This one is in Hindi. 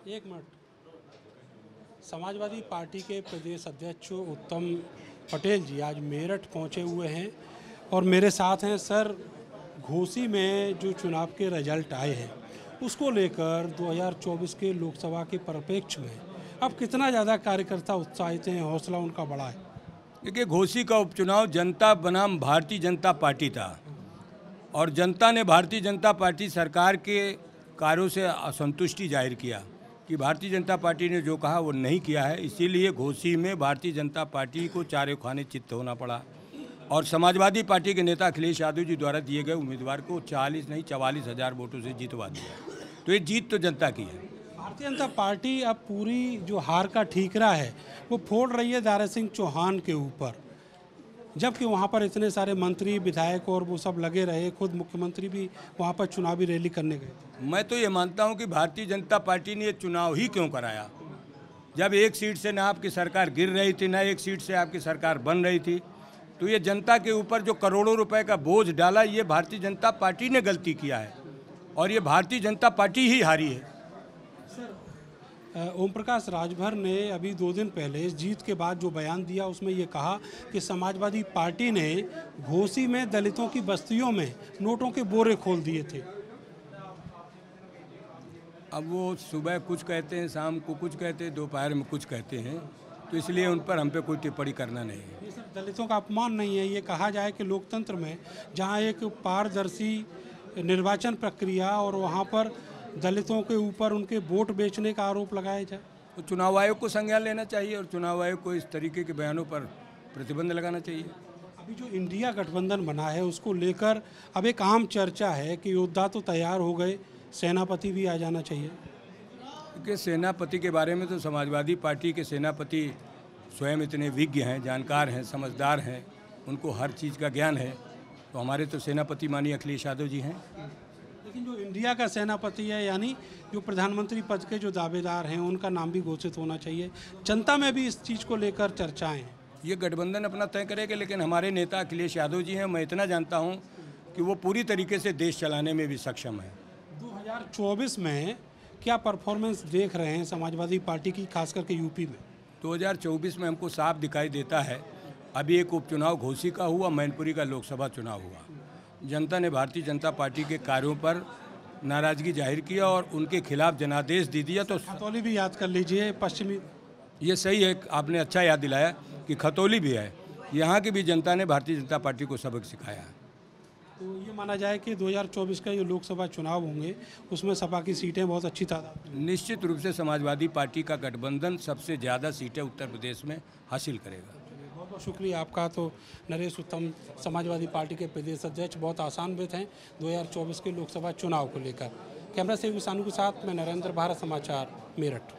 एक मिनट। समाजवादी पार्टी के प्रदेश अध्यक्ष उत्तम पटेल जी आज मेरठ पहुंचे हुए हैं और मेरे साथ हैं। सर, घोसी में जो चुनाव के रिजल्ट आए हैं उसको लेकर 2024 के लोकसभा के परिप्रेक्ष्य में अब कितना ज़्यादा कार्यकर्ता उत्साहित हैं, हौसला उनका बड़ा है? देखिए, घोसी का उपचुनाव जनता बनाम भारतीय जनता पार्टी था और जनता ने भारतीय जनता पार्टी सरकार के कार्यों से असंतुष्टि जाहिर किया कि भारतीय जनता पार्टी ने जो कहा वो नहीं किया है। इसीलिए घोसी में भारतीय जनता पार्टी को चारे खाने चित्त होना पड़ा और समाजवादी पार्टी के नेता अखिलेश यादव जी द्वारा दिए गए उम्मीदवार को 40 नहीं 44,000 वोटों से जितवा दिया। तो ये जीत तो जनता की है। भारतीय जनता पार्टी अब पूरी जो हार का ठीकरा है वो फोड़ रही है दारा सिंह चौहान के ऊपर, जबकि वहाँ पर इतने सारे मंत्री विधायक और वो सब लगे रहे, खुद मुख्यमंत्री भी वहाँ पर चुनावी रैली करने गए। मैं तो ये मानता हूँ कि भारतीय जनता पार्टी ने ये चुनाव ही क्यों कराया, जब एक सीट से ना आपकी सरकार गिर रही थी ना एक सीट से आपकी सरकार बन रही थी। तो ये जनता के ऊपर जो करोड़ों रुपए का बोझ डाला, ये भारतीय जनता पार्टी ने गलती किया है और ये भारतीय जनता पार्टी ही हारी है। ओम प्रकाश राजभर ने अभी 2 दिन पहले इस जीत के बाद जो बयान दिया उसमें ये कहा कि समाजवादी पार्टी ने घोसी में दलितों की बस्तियों में नोटों के बोरे खोल दिए थे। अब वो सुबह कुछ कहते हैं, शाम को कुछ कहते हैं, दोपहर में कुछ कहते हैं, तो इसलिए उन पर हम पे कोई टिप्पणी करना नहीं है। ये सब दलितों का अपमान नहीं है? ये कहा जाए कि लोकतंत्र में जहाँ एक पारदर्शी निर्वाचन प्रक्रिया और वहाँ पर दलितों के ऊपर उनके वोट बेचने का आरोप लगाया जाए, तो चुनाव आयोग को संज्ञान लेना चाहिए और चुनाव आयोग को इस तरीके के बयानों पर प्रतिबंध लगाना चाहिए। अभी जो इंडिया गठबंधन बना है उसको लेकर अब एक आम चर्चा है कि योद्धा तो तैयार हो गए, सेनापति भी आ जाना चाहिए। क्योंकि सेनापति के बारे में तो समाजवादी पार्टी के सेनापति स्वयं इतने विज्ञ हैं, जानकार हैं, समझदार हैं, उनको हर चीज़ का ज्ञान है। तो हमारे तो सेनापति माननीय अखिलेश यादव जी हैं। लेकिन जो इंडिया का सेनापति है, यानी जो प्रधानमंत्री पद के जो दावेदार हैं, उनका नाम भी घोषित होना चाहिए। जनता में भी इस चीज़ को लेकर चर्चाएं हैं। ये गठबंधन अपना तय करेगा, लेकिन हमारे नेता अखिलेश यादव जी हैं। मैं इतना जानता हूं कि वो पूरी तरीके से देश चलाने में भी सक्षम है। 2024 में क्या परफॉर्मेंस देख रहे हैं समाजवादी पार्टी की, खास करके यूपी में? 2024 में हमको साफ दिखाई देता है। अभी एक उपचुनाव घोसी का हुआ, मैनपुरी का लोकसभा चुनाव हुआ। जनता ने भारतीय जनता पार्टी के कार्यों पर नाराज़गी जाहिर किया और उनके खिलाफ जनादेश दे दिया। तो खतौली भी याद कर लीजिए, पश्चिमी। ये सही है, आपने अच्छा याद दिलाया कि खतौली भी है। यहाँ की भी जनता ने भारतीय जनता पार्टी को सबक सिखाया है। तो ये माना जाए कि 2024 का जो लोकसभा चुनाव होंगे उसमें सपा की सीटें बहुत अच्छी तादाद में। निश्चित रूप से समाजवादी पार्टी का गठबंधन सबसे ज़्यादा सीटें उत्तर प्रदेश में हासिल करेगा। बहुत बहुत शुक्रिया आपका। तो नरेश उत्तम समाजवादी पार्टी के प्रदेश अध्यक्ष बहुत आशान्वित हैं 2024 के लोकसभा चुनाव को लेकर। कैमरा से विशानु के साथ मैं नरेंद्र, भारत समाचार, मेरठ।